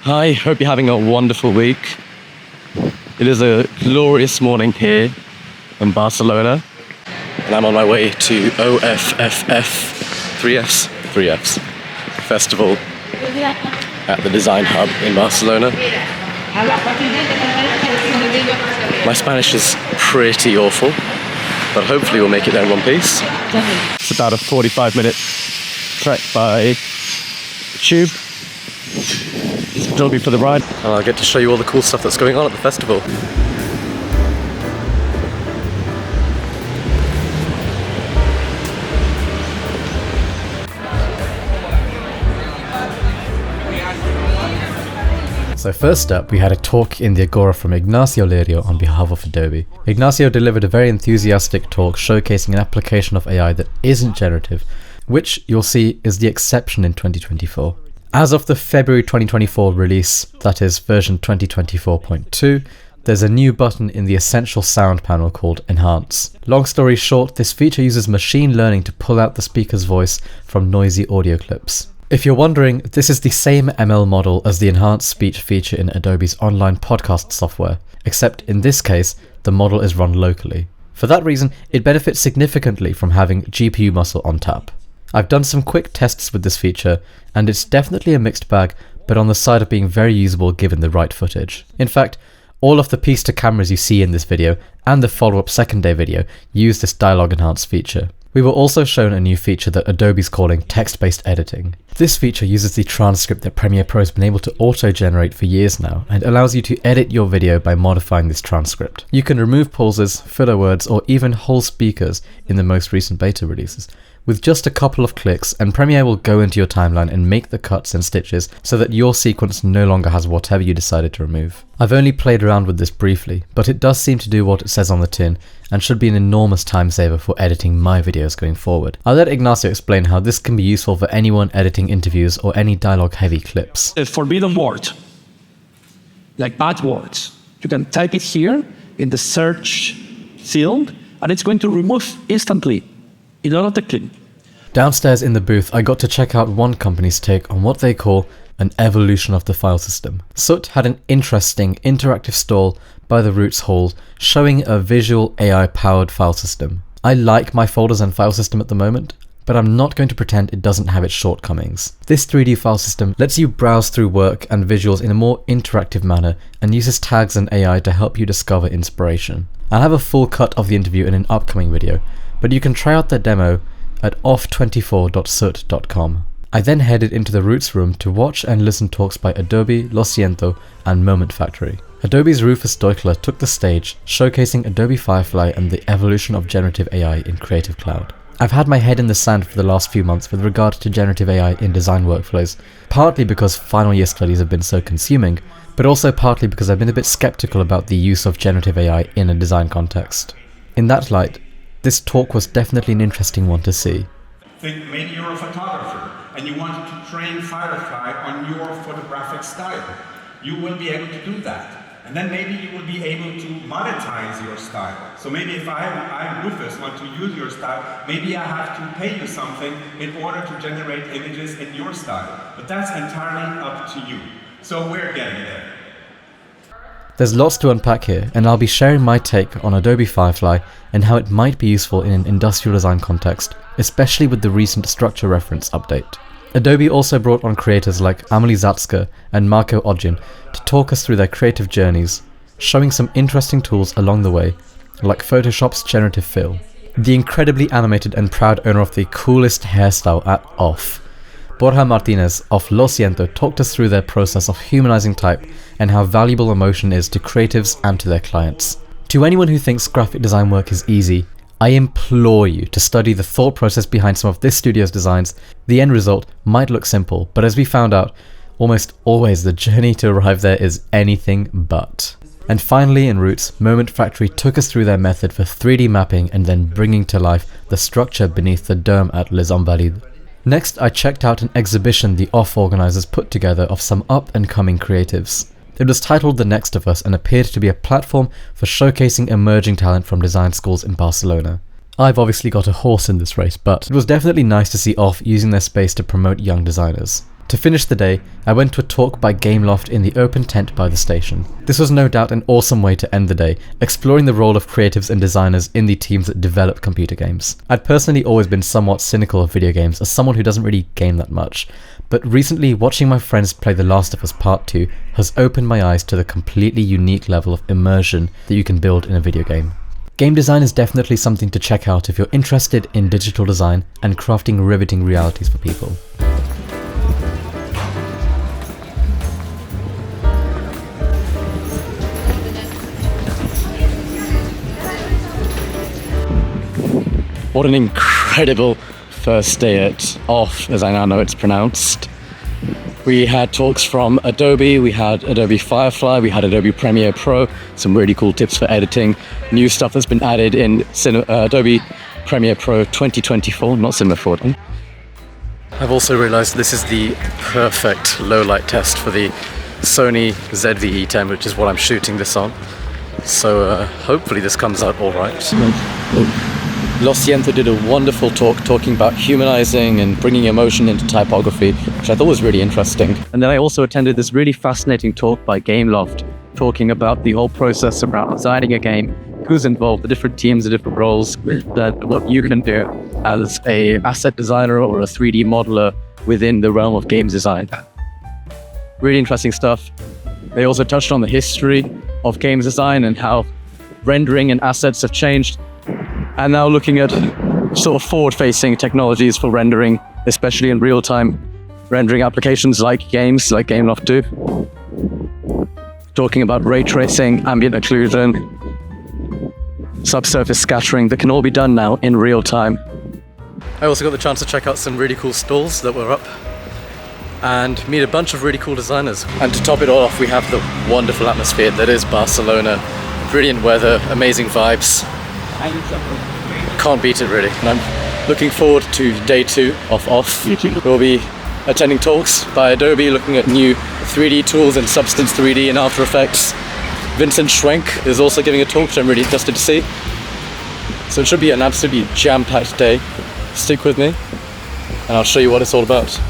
Hi, hope you're having a wonderful week. It is a glorious morning here in Barcelona, and I'm on my way to OFFF, 3Fs festival at the Design Hub in Barcelona. My Spanish is pretty awful, but hopefully we'll make it there in one piece. It's about a 45-minute trek by tube. Join me for the ride, and I'll get to show you all the cool stuff that's going on at the festival. So first up, we had a talk in the Agora from Ignacio Lerio on behalf of Adobe. Ignacio delivered a very enthusiastic talk showcasing an application of AI that isn't generative, which you'll see is the exception in 2024. As of the February 2024 release, that is version 2024.2, there's a new button in the essential sound panel called Enhance. Long story short, this feature uses machine learning to pull out the speaker's voice from noisy audio clips. If you're wondering, this is the same ML model as the enhanced speech feature in Adobe's online podcast software, except in this case, the model is run locally. For that reason, it benefits significantly from having GPU muscle on tap. I've done some quick tests with this feature, and it's definitely a mixed bag, but on the side of being very usable given the right footage. In fact, all of the piece to cameras you see in this video, and the follow-up second day video, use this dialogue enhanced feature. We were also shown a new feature that Adobe's calling text-based editing. This feature uses the transcript that Premiere Pro has been able to auto-generate for years now, and allows you to edit your video by modifying this transcript. You can remove pauses, filler words, or even whole speakers in the most recent beta releases, with just a couple of clicks, and Premiere will go into your timeline and make the cuts and stitches so that your sequence no longer has whatever you decided to remove. I've only played around with this briefly, but it does seem to do what it says on the tin, and should be an enormous time saver for editing my videos going forward. I'll let Ignacio explain how this can be useful for anyone editing interviews or any dialogue heavy clips. A forbidden word, like bad words, you can type it here in the search field, and it's going to remove instantly in order to click. Downstairs in the booth, I got to check out one company's take on what they call an evolution of the file system. SOOT had an interesting interactive stall by the Roots Hall showing a visual AI-powered file system. I like my folders and file system at the moment, but I'm not going to pretend it doesn't have its shortcomings. This 3D file system lets you browse through work and visuals in a more interactive manner and uses tags and AI to help you discover inspiration. I'll have a full cut of the interview in an upcoming video, but you can try out their demo at off24.soot.com. I then headed into the Roots room to watch and listen talks by Adobe, Siento, and Moment Factory. Adobe's Rufus Deukler took the stage, showcasing Adobe Firefly and the evolution of generative AI in Creative Cloud. I've had my head in the sand for the last few months with regard to generative AI in design workflows, partly because final year studies have been so consuming, but also partly because I've been a bit skeptical about the use of generative AI in a design context. In that light, this talk was definitely an interesting one to see. Think maybe you're a photographer and you wanted to train Firefly on your photographic style. You will be able to do that. And then maybe you will be able to monetize your style. So maybe if I Rufus, want to use your style, maybe I have to pay you something in order to generate images in your style. But that's entirely up to you. So we're getting there. There's lots to unpack here, and I'll be sharing my take on Adobe Firefly and how it might be useful in an industrial design context, especially with the recent structure reference update. Adobe also brought on creators like Amelie Zatska and Marco Odjin to talk us through their creative journeys, showing some interesting tools along the way, like Photoshop's generative fill. The incredibly animated and proud owner of the coolest hairstyle at OFFF, Borja Martinez of Lo Siento, talked us through their process of humanizing type and how valuable emotion is to creatives and to their clients. To anyone who thinks graphic design work is easy, I implore you to study the thought process behind some of this studio's designs. The end result might look simple, but as we found out, almost always the journey to arrive there is anything but. And finally, in Roots, Moment Factory took us through their method for 3D mapping and then bringing to life the structure beneath the dome at Les Invalides. Next, I checked out an exhibition the OFF organizers put together of some up-and-coming creatives. It was titled The Next of Us and appeared to be a platform for showcasing emerging talent from design schools in Barcelona. I've obviously got a horse in this race, but it was definitely nice to see OFF using their space to promote young designers. To finish the day, I went to a talk by Gameloft in the open tent by the station. This was no doubt an awesome way to end the day, exploring the role of creatives and designers in the teams that develop computer games. I'd personally always been somewhat cynical of video games as someone who doesn't really game that much, but recently watching my friends play The Last of Us Part 2 has opened my eyes to the completely unique level of immersion that you can build in a video game. Game design is definitely something to check out if you're interested in digital design and crafting riveting realities for people. What an incredible first day at OFFF, as I now know it's pronounced. We had talks from Adobe, we had Adobe Firefly, we had Adobe Premiere Pro, some really cool tips for editing, new stuff that's been added in Adobe Premiere Pro 2024, not Cinema 4. I've also realised this is the perfect low light test for the Sony ZV-E10, which is what I'm shooting this on. So hopefully this comes out alright. Siento did a wonderful talk talking about humanizing and bringing emotion into typography, which I thought was really interesting. And then I also attended this really fascinating talk by Gameloft, talking about the whole process around designing a game, who's involved, the different teams, the different roles, that what you can do as a asset designer or a 3D modeler within the realm of game design. Really interesting stuff. They also touched on the history of games design and how rendering and assets have changed. And now looking at sort of forward-facing technologies for rendering, especially in real-time rendering applications like games, like Gameloft do. Talking about ray tracing, ambient occlusion, subsurface scattering, that can all be done now in real time. I also got the chance to check out some really cool stalls that were up and meet a bunch of really cool designers. And to top it all off, we have the wonderful atmosphere that is Barcelona. Brilliant weather, amazing vibes. Can't beat it really. And I'm looking forward to day 2 of OFFF. We'll be attending talks by Adobe, looking at new 3D tools and Substance 3D and After Effects. Vincent Schwenk is also giving a talk, which I'm really interested to see. So it should be an absolutely jam-packed day. Stick with me and I'll show you what it's all about.